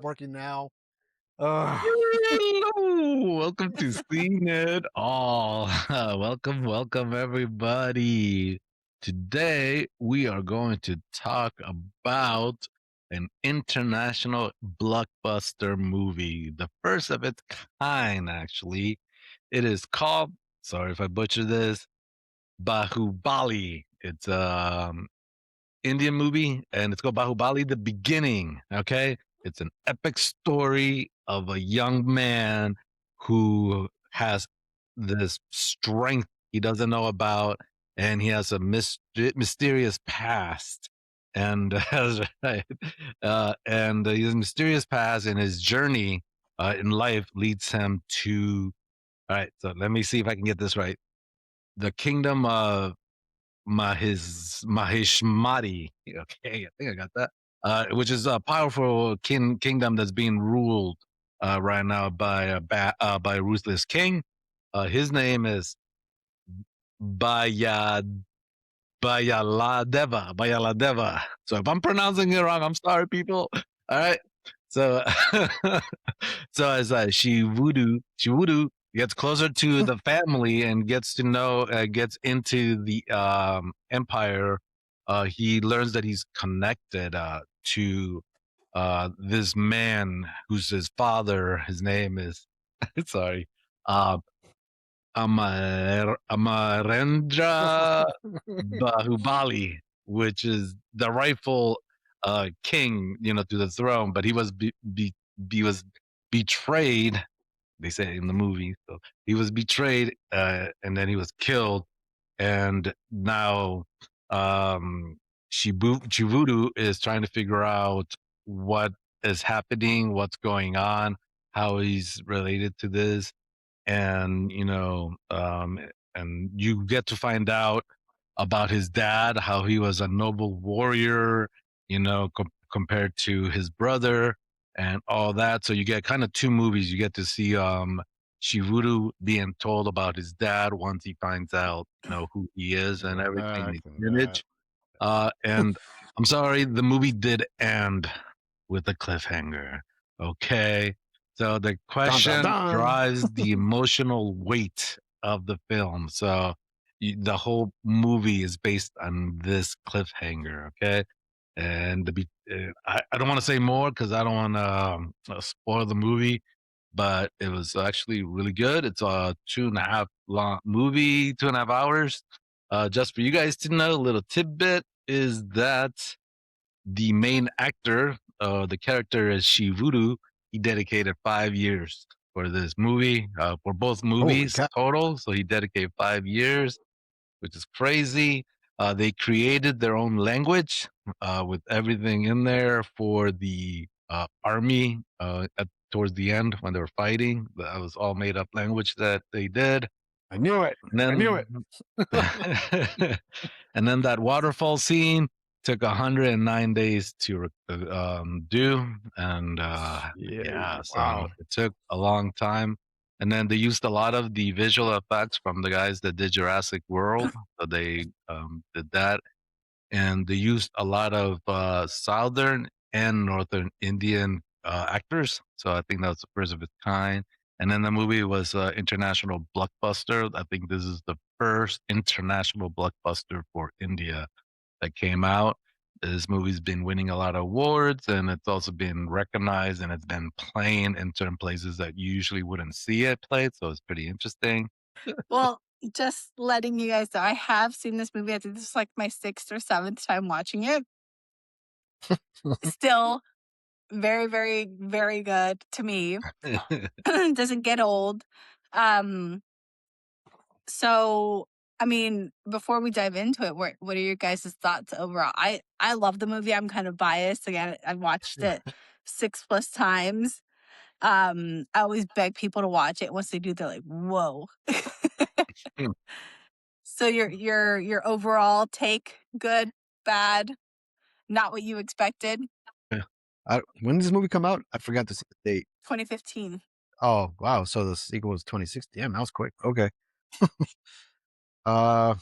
working now. Ugh. Hello, welcome to Seen It All. Welcome, everybody. Today we are going to talk about an international blockbuster movie, the first of its kind. Actually, it is called. Sorry if I butcher this. Bahubali. It's Indian movie, and it's called Bahubali: The Beginning. Okay, it's an epic story of a young man who has this strength he doesn't know about, and he has a mysterious past. And right, and his mysterious past and his journey in life leads him to. All right, so let me see if I can get this right. The kingdom of Mahishmati. Okay, I think I got that. Which is a powerful kingdom that's being ruled right now by a ruthless king. His name is Baya Bayaladeva. So if I'm pronouncing it wrong, I'm sorry, people. All right. So so as Shivudu gets closer to the family and gets to know, gets into the empire, he learns that he's connected to this man who's his father. His name is sorry, uh, Amarendra Bahubali, which is the rightful king, to the throne, but he was betrayed. They say in the movie, so he was betrayed, and then he was killed, and now Chivudu is trying to figure out what is happening, what's going on, how he's related to this, and and you get to find out about his dad, how he was a noble warrior, compared to his brother and all that. So you get kind of two movies. You get to see Shivuru being told about his dad once he finds out, who he is and And everything, that his and that. lineage. And I'm sorry, the movie did end with a cliffhanger. Okay. So the Dun dun question dun. drives the emotional weight of the film. So the whole movie is based on this cliffhanger. Okay. And I don't want to say more because I don't want to spoil the movie, but it was actually really good. It's a 2.5 long movie, 2.5 hours. Just for you guys to know, a little tidbit is that the main actor, the character is Shivuru. He dedicated 5 years for this movie, for both Holy movies cow. total. So he dedicated 5 years, which is crazy. They created their own language with everything in there for the army towards the end when they were fighting. That was all made up language that they did. I knew it. And I knew it. then and then that waterfall scene took 109 days to do, and Yeah. yeah, Wow. so it took a long time. And then they used a lot of the visual effects from the guys that did Jurassic World, so they did that, and they used a lot of southern and northern Indian actors. So I think that's the first of its kind. And then the movie was international blockbuster. I think this is the first international blockbuster for India that came out. This movie's been winning a lot of awards, and it's also been recognized, and it's been playing in certain places that you usually wouldn't see it played. So it's pretty interesting. Well, just letting you guys know, I have seen this movie. I think this is like my 6th or 7th time watching it. Still very, very, very good to me. Doesn't get old. Um, so I mean, before we dive into it, what are your guys' thoughts overall? I love the movie. I'm kind of biased. Again, I've watched it 6+ times. I always beg people to watch it. Once they do, they're like, "Whoa." So your overall take, good, bad, not what you expected? When did this movie come out? I forgot to see the date. 2015. Oh, wow. So the sequel was 2016. Damn, that was quick. Okay. uh,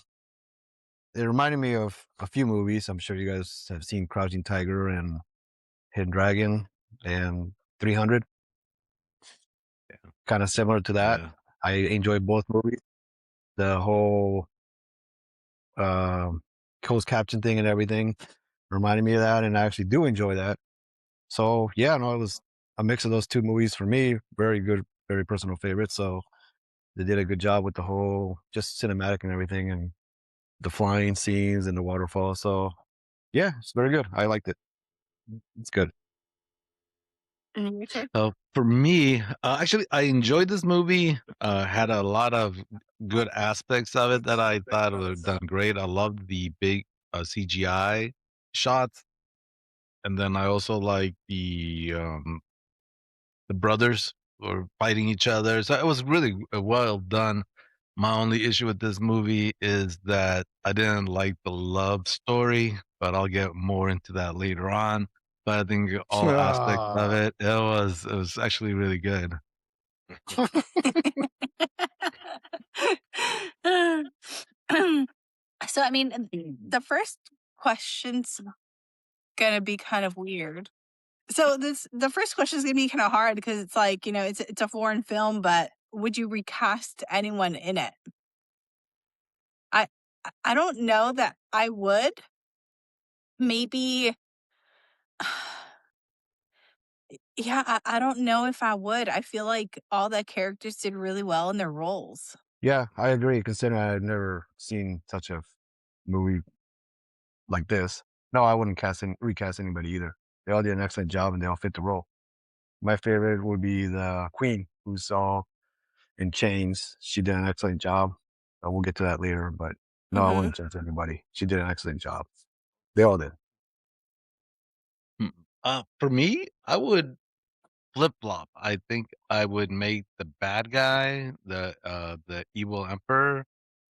it reminded me of a few movies. I'm sure you guys have seen Crouching Tiger and Hidden Dragon and 300. Yeah. Kind of similar to that. Yeah. I enjoy both movies. The whole closed caption thing and everything reminded me of that, and I actually do enjoy that. So yeah, no, it was a mix of those two movies for me. Very good, very personal favorites. So they did a good job with the whole just cinematic and everything, and the flying scenes and the waterfall. So yeah, it's very good. I liked it. It's good. And your turn. For me, actually, I enjoyed this movie. Had a lot of good aspects of it that I thought were done great. I loved the big CGI shots, and then I also like the brothers were fighting each other. So it was really well done. My only issue with this movie is that I didn't like the love story, but I'll get more into that later on. But I think all aspects of Ah. it was actually really good. So, I mean, the first question's gonna be kind of weird. So the first question is gonna be kind of hard because it's like, it's a foreign film, but would you recast anyone in it? I I don't know that I would. Maybe yeah, I don't know if I would. I feel like all the characters did really well in their roles. Yeah, I agree. Considering I've never seen such a movie like this. No, I wouldn't recast anybody either. They all did an excellent job and they all fit the role. My favorite would be the Queen, who's all in chains. She did an excellent job. We'll get to that later, but no, I Mhm. wouldn't judge anybody. She did an excellent job. They all did. Mm. For me, I would flip flop. I think I would make the bad guy, the evil emperor,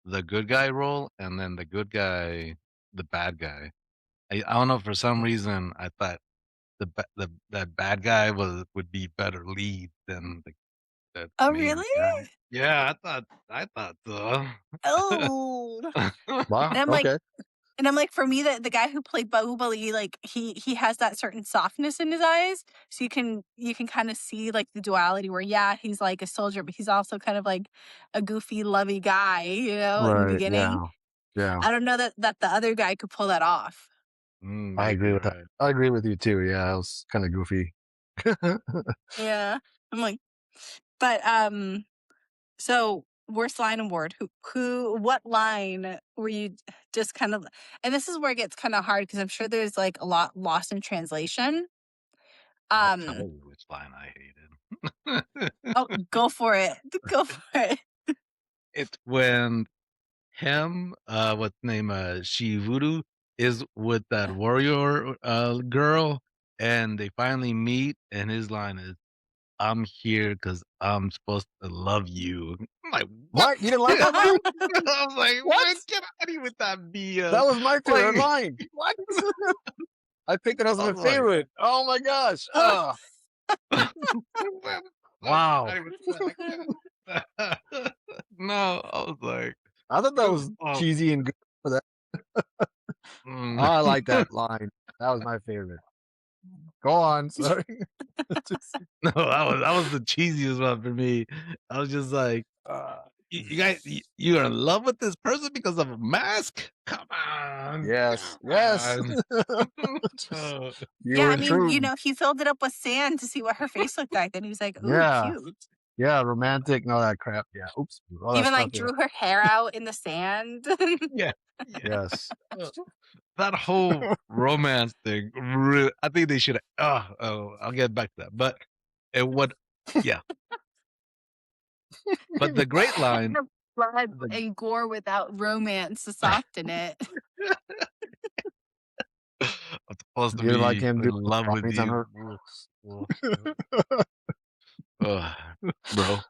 the good guy role, and then the good guy, the bad guy. I don't know, for some reason I thought that bad guy would be better lead than the Oh, main really? guy. Yeah, I thought so. Oh. Wow. And I'm like Okay. for me, the guy who played Bahubali, like he has that certain softness in his eyes, so you can kind of see like the duality where yeah, he's like a soldier, but he's also kind of like a goofy, lovey guy, in the Right. beginning. Yeah. Yeah. I don't know that the other guy could pull that off. I Maybe agree with you're that. right. I agree with you too. Yeah, it was kind of goofy. Yeah, I'm like, but so worst line award. What line were you just kind of? And this is where it gets kind of hard because I'm sure there's like a lot lost in translation. I'll tell Um, you which line I hated. oh, go for it. Go for it. It's when him, what's name, Shivuru is with that warrior girl, and they finally meet, and his line is, "I'm here because I'm supposed to love you." I'm like, "What?" What? You didn't like that line? I was like, What? "Man, get out of here with that That BS." was my favorite Like, line. What? I picked it as I my was like, favorite. Oh my gosh. Oh, like, get Wow. out of here with that. I can't. No, I was like, I thought that was oh, cheesy and good for that. mm. I like that line. That was my favorite. Go on. Sorry. Just, No, that was the cheesiest one for me. I was just like, uh, you guys, you're in love with this person because of a mask? Come on, yes. come Yes. on." Just, Uh, you yeah. were I mean, true. he filled it up with sand to see what her face looked like, and he was like, "Ooh, Yeah. cute." Yeah. Romantic and all that crap. Yeah. Oops. All that Even stuff. like Yeah. drew her hair out in the sand. yeah, yeah. Yes. Uh, that whole romance thing, I think they should. I'll get back to that. But it would, yeah. But the great line, Blood the and gore without romance to soften it. I'm supposed to You didn't like be him in doing love with drawings on you. her? Ugh, ugh, ugh.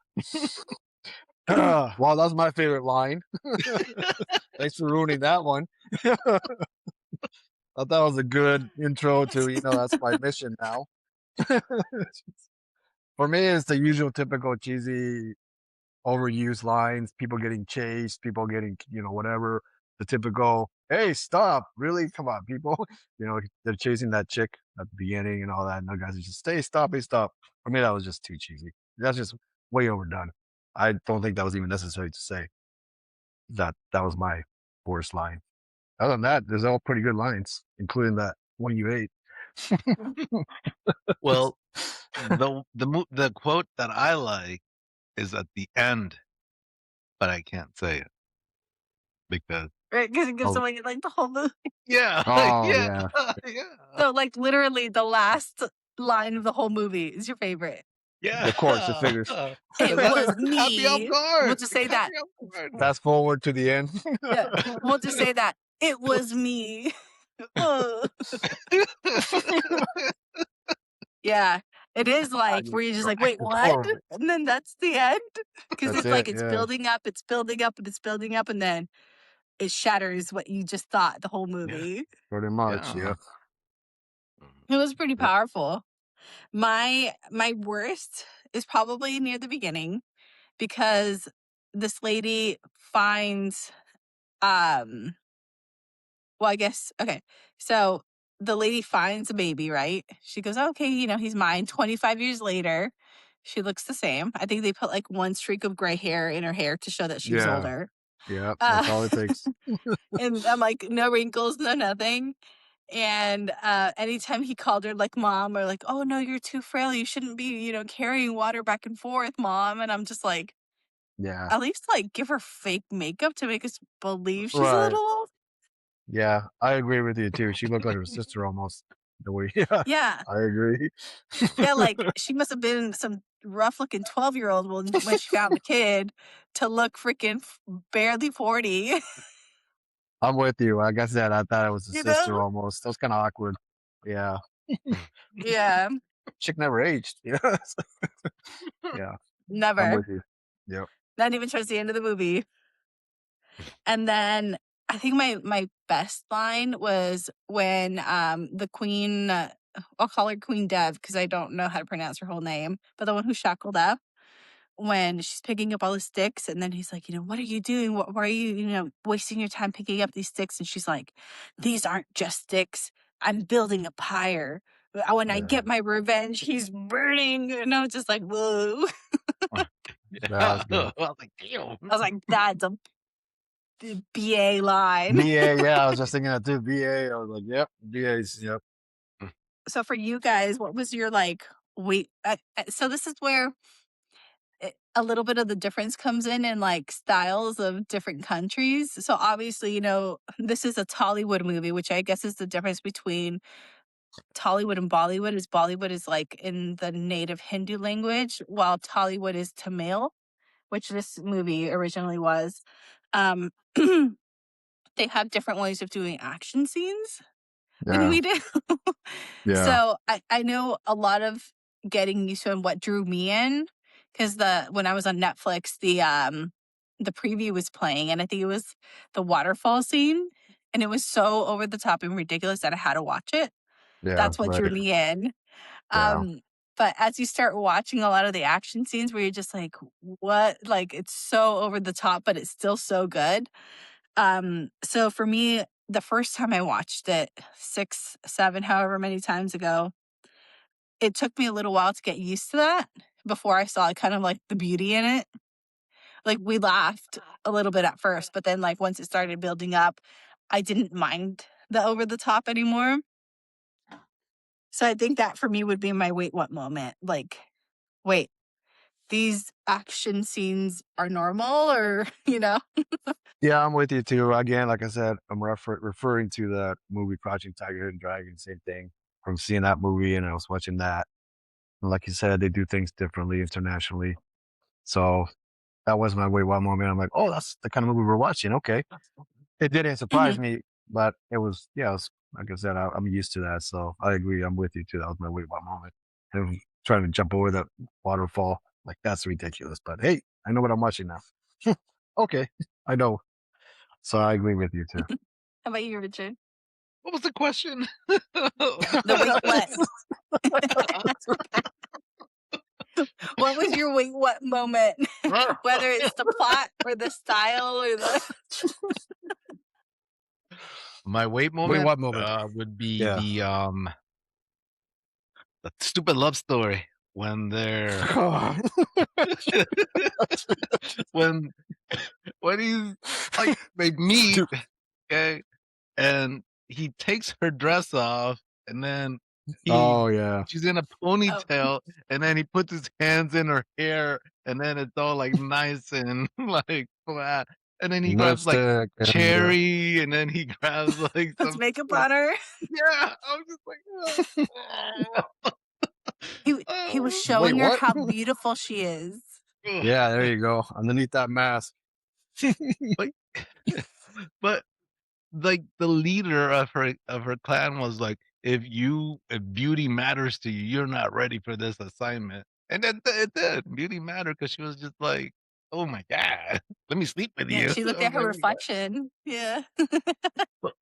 Bro. Wow, that's my favorite line. Thanks for ruining that one. Thought that was a good intro to, that's my mission now. For me, it's the usual typical cheesy, overused lines, people getting chased, people getting, whatever. The typical hey, stop! Really? Come on, people. They're chasing that chick at the beginning and all that, and the guys are just, hey, stop, hey, stop. For me, that was just too cheesy. That's just way overdone. I don't think that was even necessary to say. That was my worst line. Other than that, there's all pretty good lines, including that one you ate. Well, the quote that I like is at the end, but I can't say it because Right? Because it gives Oh, away like the whole movie. yeah, oh yeah, yeah, yeah, So like literally the last line of the whole movie is your favorite. yeah. of course it figures. It That was caught me off me. We'll guard. just It say caught that. me off guard. Fast forward to the end. Yeah. We'll just say that. It was me. Ugh. Yeah. It is I like just- where you're just like, wait, it's what? horrible. And then that's the end. Because That's it's it. like it's Yeah, building up, it's building up, and it's building up, and then it shatters what you just thought the whole Yeah, movie. pretty much. yeah. Yeah, It was pretty yeah, powerful. My worst is probably near the beginning because this lady finds um well, I guess okay. So the lady finds a baby, right? She goes, okay, he's mine. 25 years later, she looks the same. I think they put like one streak of gray hair in her hair to show that she was yeah, older. yeah. That's Uh, all it takes. and I'm like, no wrinkles, no nothing. And anytime he called her like mom or like, oh no, you're too frail. You shouldn't be, carrying water back and forth, mom. And I'm just like, Yeah, at least like give her fake makeup to make us believe she's a right. little old. Yeah, I agree with you too. She looked like her sister almost. The way, yeah, Yeah. I agree. Yeah, like she must have been some rough looking 12-year-old when she found the kid to look freaking barely 40, I'm with you. Like I said, I thought it was a you sister know? almost. That was kind of awkward. Yeah, Yeah, chick never aged. Yeah, yeah, I'm never. with you. Yep. Not even towards the end of the movie. And then I think my best line was when the queen, I'll call her Queen Dev because I don't know how to pronounce her whole name, but the one who shackled up when she's picking up all the sticks, and then he's like, what are you doing? Why are you, wasting your time picking up these sticks? And she's like, these aren't just sticks. I'm building a pyre. When I Yeah, get my revenge, he's burning. And I was just like, whoa. that Yeah. was I good. was like, damn. I was like, that's a BA line. BA, yeah, I was just thinking that too. BA, I was like, yep, BA's, yep. So for you guys, what was your like, wait? So this is where a little bit of the difference comes in like styles of different countries. So obviously, this is a Tollywood movie, which I guess is the difference between Tollywood and Bollywood. Is Bollywood is like in the native Hindu language, while Tollywood is Tamil, which this movie originally was. Um, they have different ways of doing action scenes than Yeah, we do. yeah, So I know a lot of getting used to and what drew me in because when I was on Netflix, the preview was playing and I think it was the waterfall scene. And it was so over the top and ridiculous that I had to watch it. yeah, That's what drew right. me in. Yeah, Um, but as you start watching a lot of the action scenes where you're just like, what? Like it's so over the top, but it's still so good. So for me, the first time I watched it, 6, 7, however many times ago, it took me a little while to get used to that before I saw kind of like the beauty in it. Like we laughed a little bit at first, but then like once it started building up, I didn't mind the over the top anymore. So I think that for me would be my wait what moment. Like, wait, these action scenes are normal or, yeah, I'm with you too. Again, like I said, I'm referring to that movie Crouching Tiger, Hidden Dragon, same thing. From seeing that movie and I was watching that. And like you said, they do things differently internationally. So that was my wait what moment. I'm like, oh, that's the kind of movie we're watching. Okay. It didn't surprise Mhm. me, but it was, yeah, it was, like I said, I'm used to that. So I agree. I'm with you too. That was my wait what moment. And trying to jump over that waterfall, like that's ridiculous. But hey, I know what I'm watching now. Okay. I know. So I agree with you too. How about you, Richard? What was the question? The wait what? What was your wait what moment? Whether it's the plot or the style or the My wait Wait, moment what moment? would be Yeah. the stupid love story when they're when when he's like they meet, Dude. okay, and he takes her dress off, and then he Oh yeah. she's in a Oh, ponytail, and then he puts his hands in her hair, and then it's all like nice and like flat, and then he grabs like Lipstick and cherry, and then he grabs like puts some makeup like on her. yeah, I was just like, oh, He was oh, wait, showing her what? how beautiful she is. ugh. Yeah, there you go. Underneath that mask. But but like the leader of her clan was like, if beauty matters to you, you're not ready for this assignment. And then it did. Beauty mattered because she was just like, oh my God, let me sleep with Yeah, you. she I looked was at her like, oh my God. reflection. Yeah. But,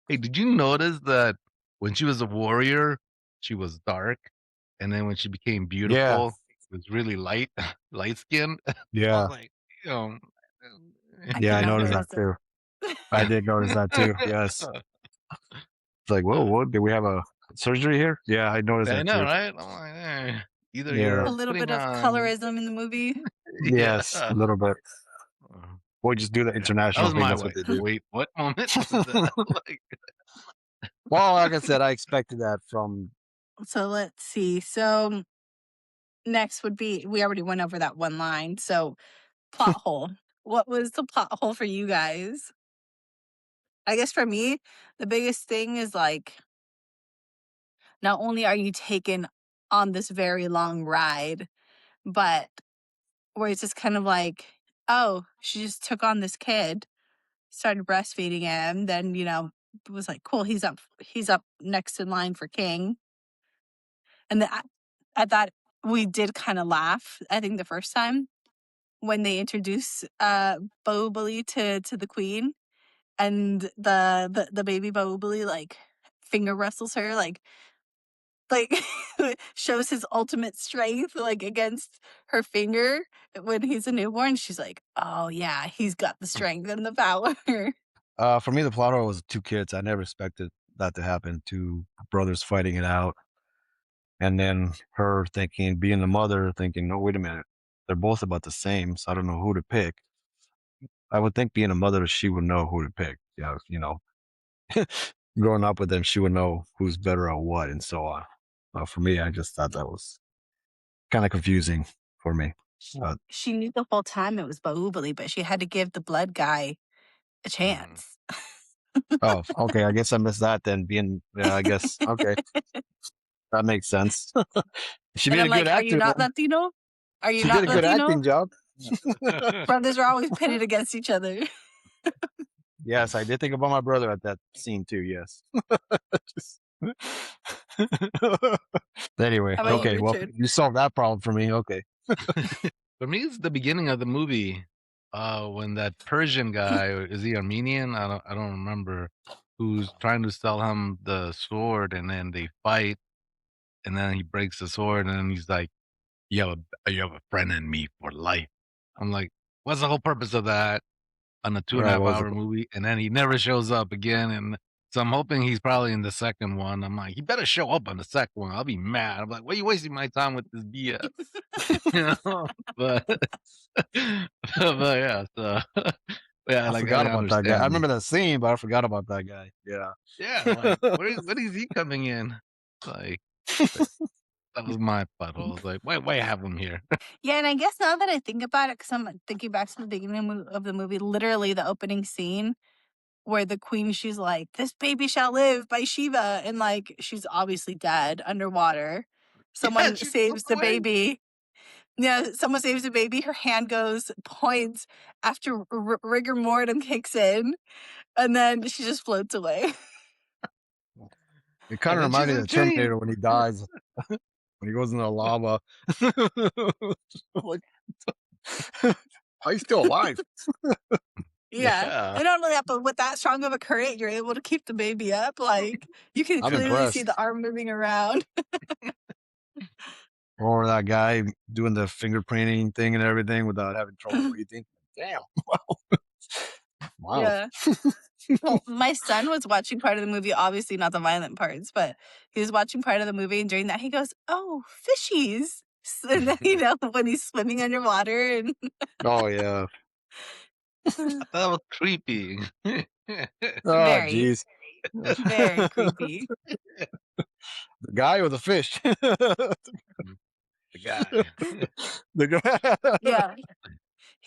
hey, did you notice that when she was a warrior, she was dark, and then when she became Yeah, beautiful, it was really light skinned. I was yeah, like, you know, I yeah. could I not noticed that notice too. I did notice that too. Yes. It's like, whoa, what? Did we have a surgery here? Yeah, I noticed I that know, too. right? I'm like, either Yeah. a you're little putting bit of on colorism in the movie. yeah. Yes, a little bit. Uh, We'll just do the yeah, that international was thing. my That's what wait. they do. Wait, what moment was that? Like, Well, like I said, I expected that from. So let's see. So next would be we already went over that one line. So plot hole. What was the plot hole for you guys? I guess for me, the biggest thing is like not only are you taken on this very long ride, but where it's just kind of like, oh, she just took on this kid, started breastfeeding him, then it was like, cool, he's up next in line for king. And at that we did kind of laugh, I think the first time when they introduce Bahubali to the queen and the baby Bahubali like finger wrestles her like shows his ultimate strength like against her finger when he's a newborn. She's like, oh yeah, he's got the strength and the power. For me, the plot hole was two kids. I never expected that to happen. Two brothers fighting it out, and then her thinking, being the mother, thinking, no, wait a minute, they're both about the same, so I don't know who to pick. I would think, being a mother, she would know who to pick. Yeah, growing up with them, she would know who's better at what, and so on. For me, I just thought that was kind of confusing for me. She knew the whole time it was Bahubali, but she had to give the blood guy a mhm. chance. Oh, okay. I guess I missed that then. Yeah, I guess okay, that makes sense. She And made I'm a good like, are you actor not then. Latino? Are you She did not a good Latino? acting job. Brothers are always pitted against each other. Yes, I did think about my brother at that scene too. Yes. Just- anyway, How about you, okay. Well, Richard? you solved that problem for me. Okay. For me, it's the beginning of the movie. When that Persian guy, or is he Armenian? I don't remember. Who's trying to sell him the sword, and then they fight, and then he breaks the sword, and then he's like, you have a friend in me for life." I'm like, "What's the whole purpose of that on a two and a Right. half What was the? hour movie?" And then he never shows up again, and so I'm hoping he's probably in the second one. I'm like, "He better show up on the second one. I'll be mad." I'm like, "Why are you wasting my time with this BS?" You know? But but yeah, so yeah, I like, I forgot didn't about that guy. I understand. remember that scene, but I forgot about that guy. Yeah. Yeah, like, where is he coming in? Like, but that was my butthole. I was like, "Why have him here?" Yeah, and I guess now that I think about it, because I'm thinking back to the beginning of the movie, literally the opening scene where the queen, she's like, "This baby shall live" by Shiva, and like she's obviously dead underwater. Yeah, Someone she saves flipped the away. baby. Yeah, someone saves the baby. Her hand goes, points after rigor mortem kicks in, and then she just floats away. It kind And of then she's reminded me of in the chains. Terminator when he dies, when he goes in the lava. I'm like, how you still alive? Yeah. Yeah. And not only that, but with that strong of a current, you're able to keep the baby up. Like you can I'm clearly see the impressed. arm moving around. Or that guy doing the fingerprinting thing and everything without having trouble breathing. Damn. Wow. Yeah. Well, my son was watching part of the movie, obviously not the violent parts, but he was watching part of the movie, and during that he goes, "Oh, fishies!" And then, when he's swimming underwater, and Oh yeah. I thought it was creepy. Oh very, jeez. very creepy. The guy or the fish? The guy. The guy. Yeah,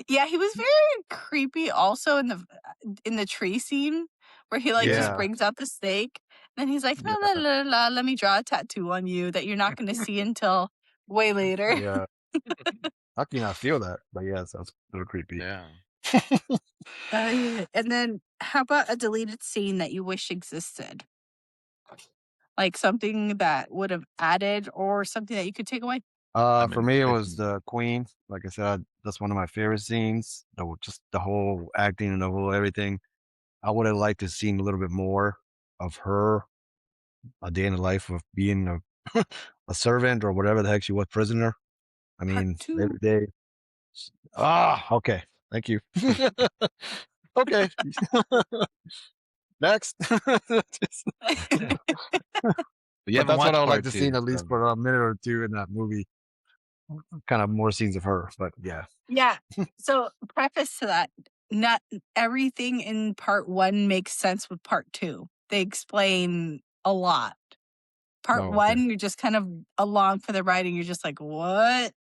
yeah, he was very creepy. Also in the tree scene where he like just Yeah. brings out the stake, and then he's like, "La la Yeah. la la, let me draw a tattoo on you that you're not going to see until way later." Yeah. How can you not feel that? But yeah, sounds a little creepy. Yeah. Yeah. And then, how about a deleted scene that you wish existed? Like something that would have added or something that you could take away? I've For been me, it was expecting. the Queen. Like I said, that's one of my favorite scenes. Just the whole acting and the whole everything. I would have liked to seen a little bit more of her, a day in the life of being a servant or whatever the heck she was, prisoner. I Part mean, two. every day. Okay. Thank you. Okay. Next. But you But haven't that's what I watched would like part to see two, at least so for a minute or two in that movie. Kind of more scenes of her. But yeah. Yeah. So, preface to that, not everything in part one makes sense with part two. They explain a lot. Part Oh, okay. one, you're just kind of along for the ride and you're just like, what?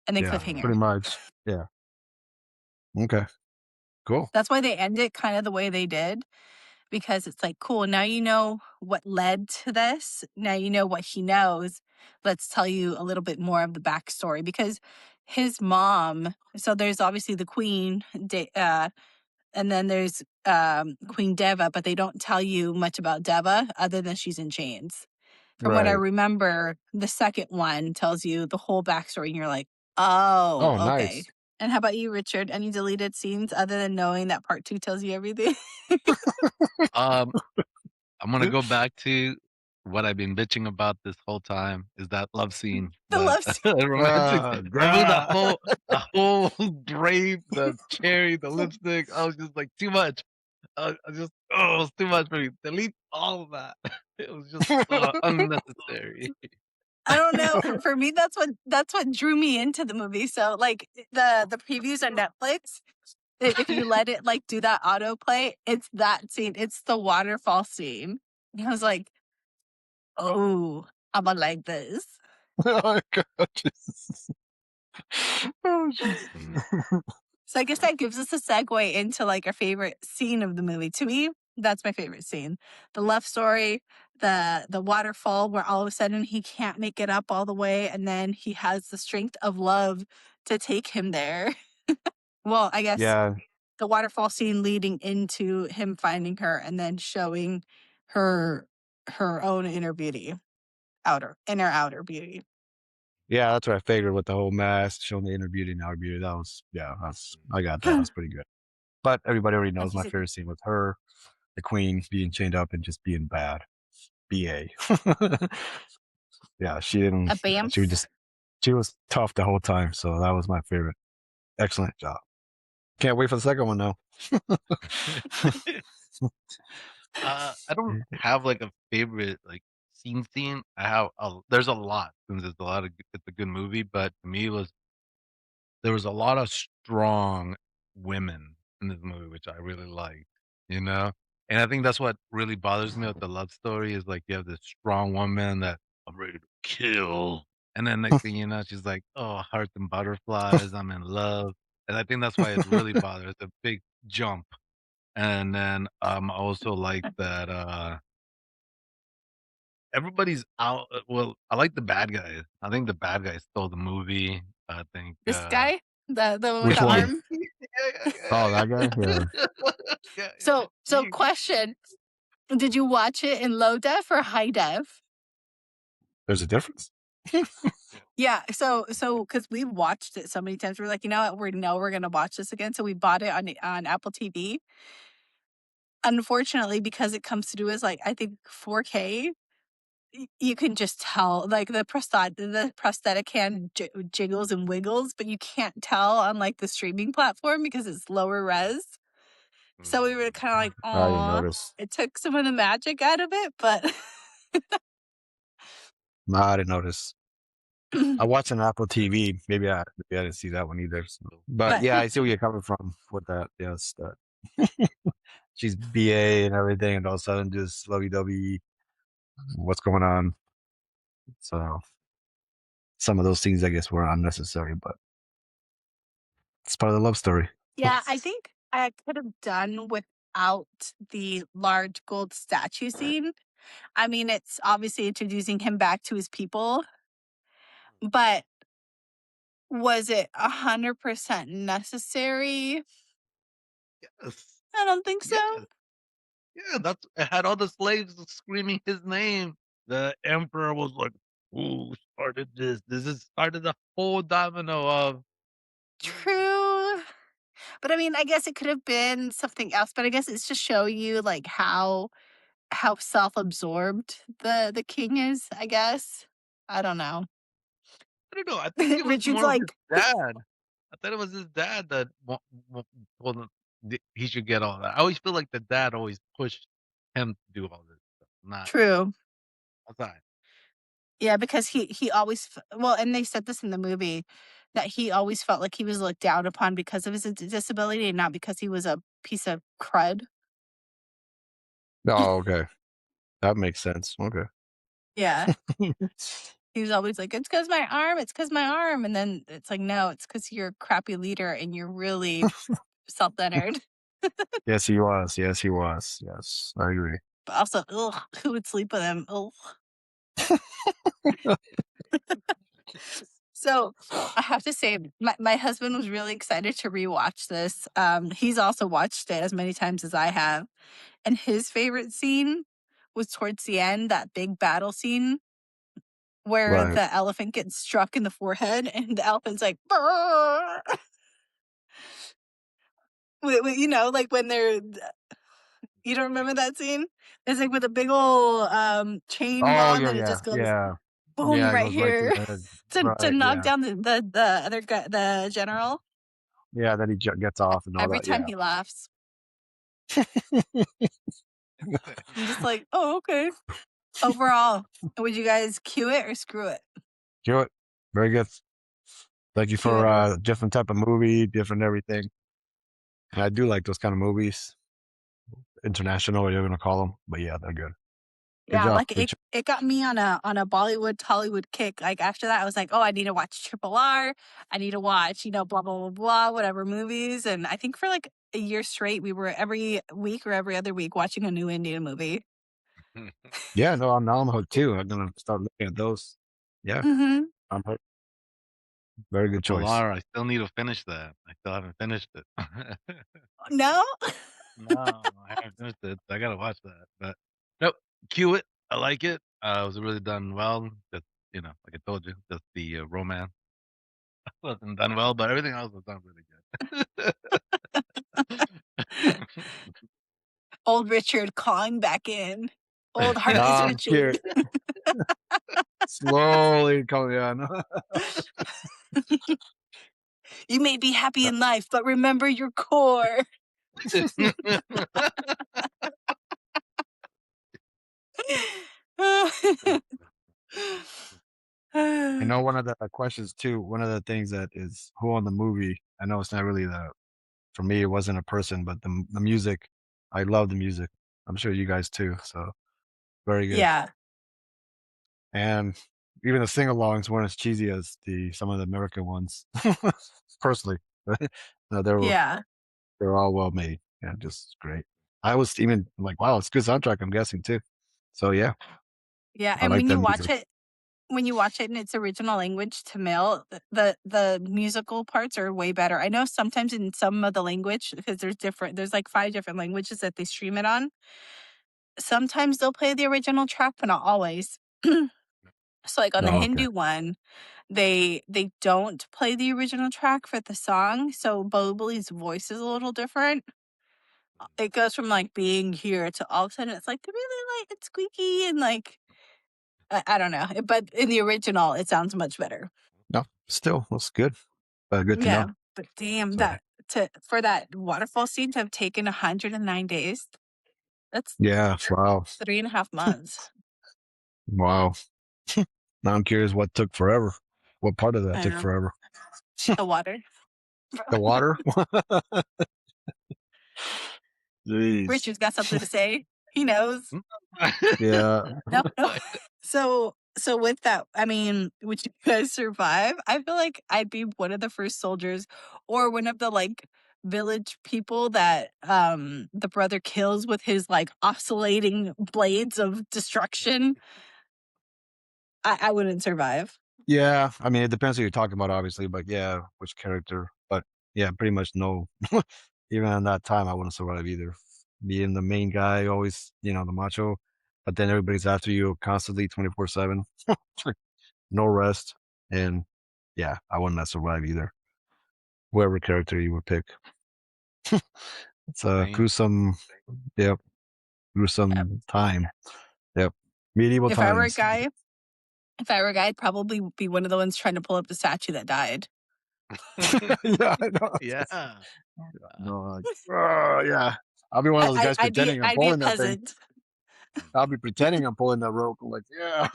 And then Yeah. cliffhanger. Pretty much. Yeah. Okay. Cool. That's why they end it kind of the way they did, because it's like, cool, now you know what led to this. Now you know what he knows. Let's tell you a little bit more of the backstory, because his mom, so there's obviously the queen, and then there's Queen Deva, but they don't tell you much about Deva other than she's in chains. From what I Right. remember, the second one tells you the whole backstory, and you're like, oh, Oh, okay. nice. And how about you, Richard? Any deleted scenes other than knowing that part two tells you everything? um I'm gonna go back to what I've been bitching about this whole time is that love scene, The that love scene. romantic. Remember Yeah. the whole drape, the cherry, the lipstick. I was just like too much. I just it was too much for me. Delete all of that. It was just unnecessary. I don't know. For me, that's what drew me into the movie. So like the previews on Netflix, if you let it like do that autoplay, it's that scene. It's the waterfall scene. And I was like, oh, I'm gonna like this. Oh my god. Jesus. Oh jeez. Mm. So I guess that gives us a segue into like our favorite scene of the movie. To me, that's my favorite scene. The love story, the waterfall where all of a sudden he can't make it up all the way and then he has the strength of love to take him there. Well, I guess Yeah. the waterfall scene leading into him finding her and then showing her her own outer beauty. Yeah, that's what I figured with the whole mask, showing the inner beauty and outer beauty. I got that. That's pretty good. But everybody already knows my favorite scene with her, the queen being chained up and just being bad. BA. Yeah, A bamf. she was tough the whole time. So that was my favorite. Excellent job. Can't wait for the second one now. I don't have like a favorite like scene. I have there's a lot since it's a lot of it's a good movie, but to me it was there was a lot of strong women in this movie, which I really liked, you know? And I think that's what really bothers me with the love story is like you have this strong woman that I'm ready to kill. And then next thing you know, she's like, oh, hearts and butterflies, I'm in love. And I think that's why it really bothers. It's a big jump. And then I also like that everybody's out. Well, I like the bad guys. I think the bad guys stole the movie. I think This guy, the one with Which the one? arm. Oh, that guy? Yeah. So question. Did you watch it in low def or high def? There's a difference? Yeah, so because we watched it so many times, we're like, you know what, we're gonna watch this again. So we bought it on Apple TV. Unfortunately, because it comes to do as like I think 4K, you can just tell like the prosthetic hand jiggles and wiggles, but you can't tell on like the streaming platform because it's lower res. So we were kind of like, I didn't "Aw." notice. It took some of the magic out of it, but No, I didn't notice. I watched an Apple TV. Maybe I didn't see that one either. So. But but yeah, I see where you're coming from with that. Yes, that she's BA and everything, and all of a sudden just lovey dovey. What's going on? So some of those things, I guess, were unnecessary, but it's part of the love story. yeah, I think I could have done without the large gold statue scene. I mean, it's obviously introducing him back to his people, but was it 100% necessary? Yes. I don't think Yeah. so. Yeah. That's it had all the slaves screaming his name. The emperor was like, "Who started this? This is started the whole domino of." True. But I mean, I guess it could have been something else, but I guess it's to show you like how self-absorbed the king is, I guess. I don't know. I don't know. I think it was Richard's more of his like, dad. I thought it was his dad that told him he should get all that. I always feel like the dad always pushed him to do all this stuff, not true. outside. Yeah, because he always well, and they said this in the movie that he always felt like he was looked down upon because of his disability and not because he was a piece of crud. Oh, okay. That makes sense. Okay. Yeah. He was always like, "It's because my arm, it's because my arm." And then it's like, "No, it's because you're a crappy leader and you're really self-centered." Yes, he was. Yes, he was. Yes, I agree. But also, ugh, who would sleep with him? Ugh. So I have to say, my husband was really excited to rewatch this. He's also watched it as many times as I have. And his favorite scene was towards the end, that big battle scene where Right. the elephant gets struck in the forehead and the elephant's like, "Brrr." You know, like when they're, you don't remember that scene? It's like with a big old chain Oh, ball and yeah, then it yeah, just goes yeah. boom Yeah, it right goes right to here the head. to Right, knock yeah. down the other guy, the general. Yeah, then he gets off and all Every that, time yeah. he laughs, I'm just like, oh, okay. Overall, would you guys cue it or screw it? Do it. Very good. Thank you Cue for, it. different type of movie, different everything, and I do like those kind of movies, international, whatever you wanna call them. But yeah, they're good. Good Yeah, job. like Good it got me on a Bollywood Tollywood kick. Like after that, I was like, oh, I need to watch Triple R. I need to watch, blah blah blah blah, whatever movies. And I think for like a year straight, we were every week or every other week watching a new Indian movie. Yeah, no, now I'm hooked too. I'm gonna start looking at those. Yeah, Hmm. I'm hooked. Very good Triple choice. R, I still need to finish that. I still haven't finished it. No. No, I haven't finished it. I gotta watch that. But nope, cue it. I like it. It was really done well. Just like I told you, just the romance wasn't done well, but everything else was done really good. Old Richard calling back in. Old heartless Nah, I'm Richard. scared. Slowly coming on. You may be happy in life, but remember your core. I know one of the questions too, one of the things that is who on the movie, I know it's not really for me, it wasn't a person, but the music, I love the music. I'm sure you guys too, so very good. Yeah, And even the sing-alongs weren't as cheesy as some of the American ones, personally. No, yeah, they were all well made. Yeah, just great. I was even like, wow, it's a good soundtrack, I'm guessing too. So yeah, yeah. I And like when the you watch music. it, in its original language, Tamil, the musical parts are way better. I know sometimes in some of the language, because there's like 5 different languages that they stream it on. Sometimes they'll play the original track, but not always. So, like, on the Oh, okay. Hindu one, they don't play the original track for the song, so Bahubali's voice is a little different. It goes from, like, being here to all of a sudden it's, like, really light and squeaky and, like, I don't know, but in the original, it sounds much better. No, still, that's good. Good to Yeah, know. but damn, So for that waterfall scene to have taken 109 days. That's Yeah. Wow. 3.5 months. Wow. Now I'm curious what took forever. What part of that I took know. forever? The water. The water? Jeez. Richard's got something to say. He knows. Yeah. No, no. So with that, I mean, would you guys survive? I feel like I'd be one of the first soldiers or one of the like village people that the brother kills with his like oscillating blades of destruction. I wouldn't survive. Yeah. I mean, it depends who you're talking about, obviously, but yeah, which character. But yeah, pretty much no. Even in that time, I wouldn't survive either. Being the main guy, always, the macho, but then everybody's after you constantly 24/7, no rest. And yeah, I wouldn't let survive either. Whoever character you would pick. It's a Same. gruesome, yep, Yep. gruesome time. Yep. Medieval If I were a times. guy, I'd probably be one of the ones trying to pull up the statue that died. Yeah, I know. Yeah. No, yeah. I'll be one of those guys pretending I'm I'd be a pulling that thing. peasant. I'll be pretending I'm pulling that rope. I'm like, yeah.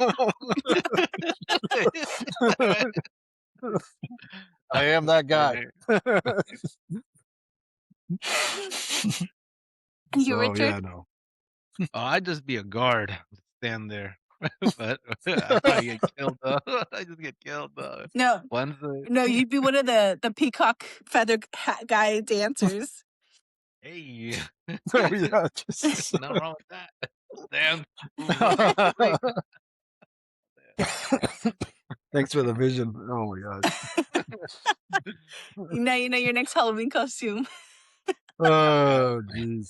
I am that guy. You, So Richard? yeah, no. Oh, I'd just be a guard, stand there. But I probably get killed though. I just get killed though. No, Once no, you'd be one of the peacock feather hat guy dancers. hey, Yeah, just nothing wrong with that. Damn, move quickly. thanks for the vision. Oh my gosh. You know your next Halloween costume. Oh jeez.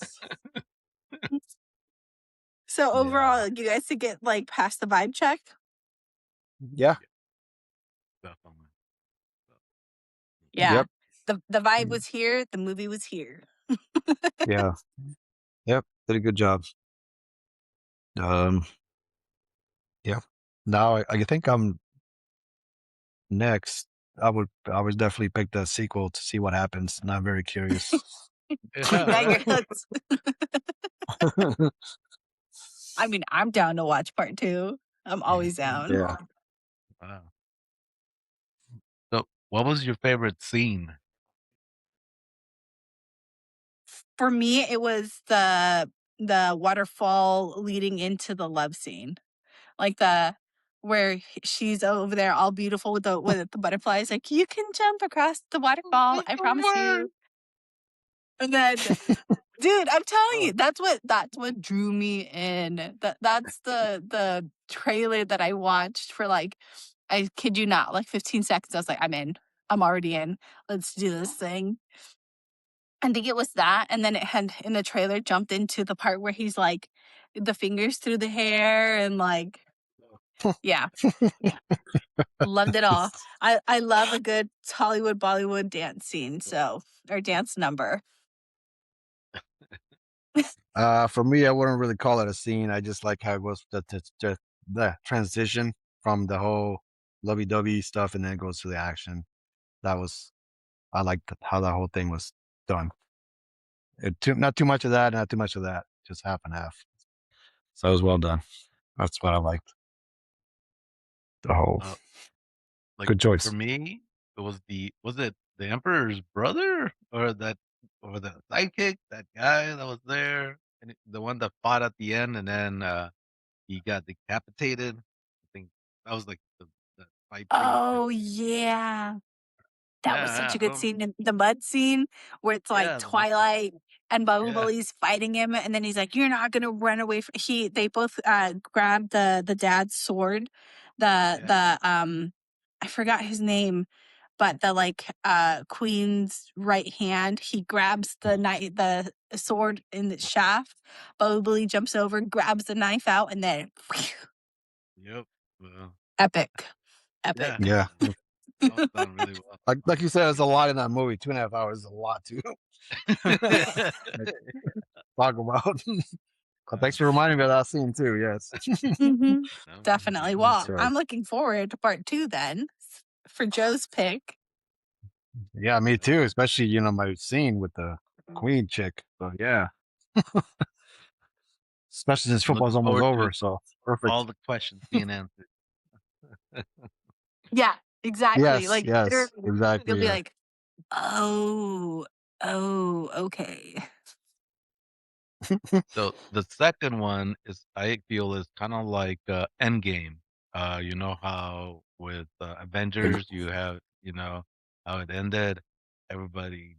So Yeah. overall, you guys to get like past the vibe check. Yeah. Definitely. Yeah, Yep. the vibe was here. The movie was here. Yeah. Yep. Did a good job. Um. Yeah. Now I think I'm next. I would definitely pick the sequel to see what happens. And I'm very curious. Now Yeah. you're hooked. I mean, I'm down to watch part 2. I'm always down. Yeah. Wow. So, what was your favorite scene? For me, it was the waterfall leading into the love scene. Like the where she's over there all beautiful with the butterflies, like, "You can jump across the waterfall, I promise you." And then dude, I'm telling Oh, you, that's what drew me in. That's the trailer that I watched for, like, I kid you not, like 15 seconds. I was like, "I'm in. I'm already in. Let's do this thing." I think it was that, and then it had in the trailer jumped into the part where he's, like, the fingers through the hair and, like yeah, loved it all. I love a good Hollywood, Bollywood dance scene, so or dance number. For me, I wouldn't really call it a scene. I just like how it was the transition from the whole lovey-dovey stuff, and then it goes to the action. That was I liked how the whole thing was done. Not too much of that, not too much of that. Just half and half. So it was well done. That's what I liked. The whole uh, like good for choice. me, it was it the Emperor's brother or the sidekick, that guy that was there, and the one that fought at the end, and then he got decapitated. I think that was like the fight scene. Oh, yeah. That was such Yeah, a good scene, in the mud scene where it's like yeah, Twilight and yeah, Bahubali's fighting him, and then he's like, "You're not gonna run away from." They both grab the dad's sword, yeah. I forgot his name, but the like queen's right hand. He grabs the sword in the shaft. Bahubali jumps over, grabs the knife out, and then Yep. Well, epic, epic. yeah, Yeah. that was done really well. Like you said, there's a lot in that movie. 2.5 hours is a lot to talk about. But thanks for reminding me of that scene too. Yes. Mhm. No, Definitely. That's Well, right. I'm looking forward to part 2 then for Joe's pick. Yeah, me too. Especially my scene with the queen chick. So yeah, especially since I'm football's looking almost forward to over. So all perfect. the questions being answered. Yeah, exactly. Yes, Like yes, literally, you'll exactly. be Yeah. like, "Oh, oh, okay." So the second one is I feel is kind of like Endgame. You know how with Avengers you have how it ended. Everybody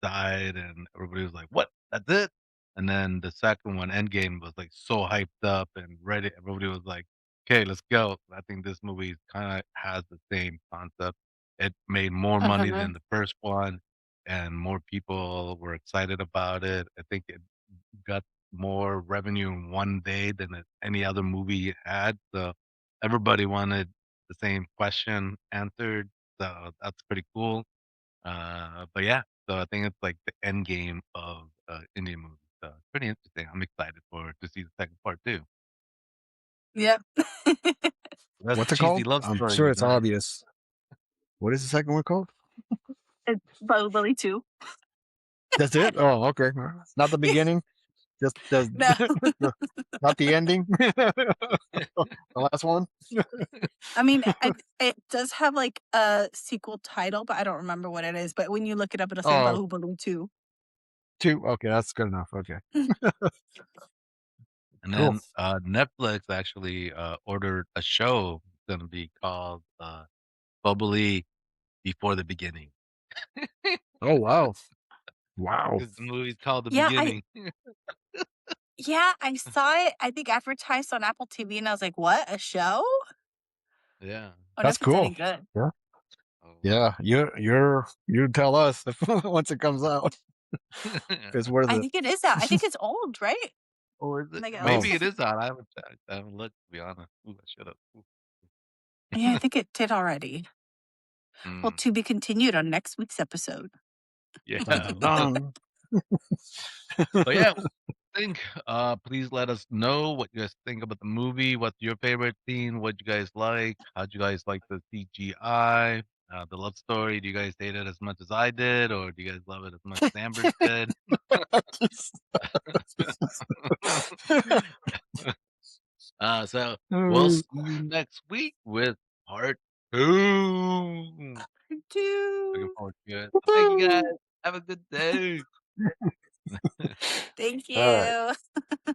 died, and everybody was like, "What? That's it?" And then the second one, Endgame, was like so hyped up and ready. Everybody was like, "Okay, let's go." I think this movie kind of has the same concept. It made more money Uh-huh. than the first one, and more people were excited about it. I think it got more revenue in one day than any other movie had. So everybody wanted the same question answered. So that's pretty cool. But yeah, so I think it's like the end game of Indian movies. So it's pretty interesting. I'm excited for to see the second part too. Yep. That's What's it cheesy called? love I'm story, sure you it's know. obvious. What is the second one called? It's Bahubali too. That's it. Oh, okay. Not the beginning. Just the, No. the not the ending. The last one. I mean, it does have, like, a sequel title, but I don't remember what it is, but when you look it up, it'll say Oh, Bahubali 2. two. Okay, that's good enough. Okay, And cool. then Netflix actually ordered a show. It's gonna be called Bubbly Before the Beginning. Oh wow, wow. Because the movie's called The Yeah, Beginning. I saw it, I think, advertised on Apple TV, and I was like, "What? A show? Yeah. I wonder That's if it's any cool. good." Yeah, Oh yeah. wow. You tell us once it comes out if it's worth I it. think it is out. I think it's old, right? Or is it? Like, at Oh, least Maybe a it few. is on. I haven't checked. I haven't looked, to be honest. Ooh, I should have. Yeah, I think it did already. Well, Mm, to be continued on next week's episode. yeah. dun, dun, dun. But yeah, think. Please let us know what you guys think about the movie. What's your favorite scene? What you guys like? How'd you guys like the CGI? The love story. Do you guys hate it as much as I did, or do you guys love it as much as Amber did? So we'll Oh, see you next week with part two. Looking 2. forward to it. So thank you guys. woo-hoo. Have a good day. Thank All right. you.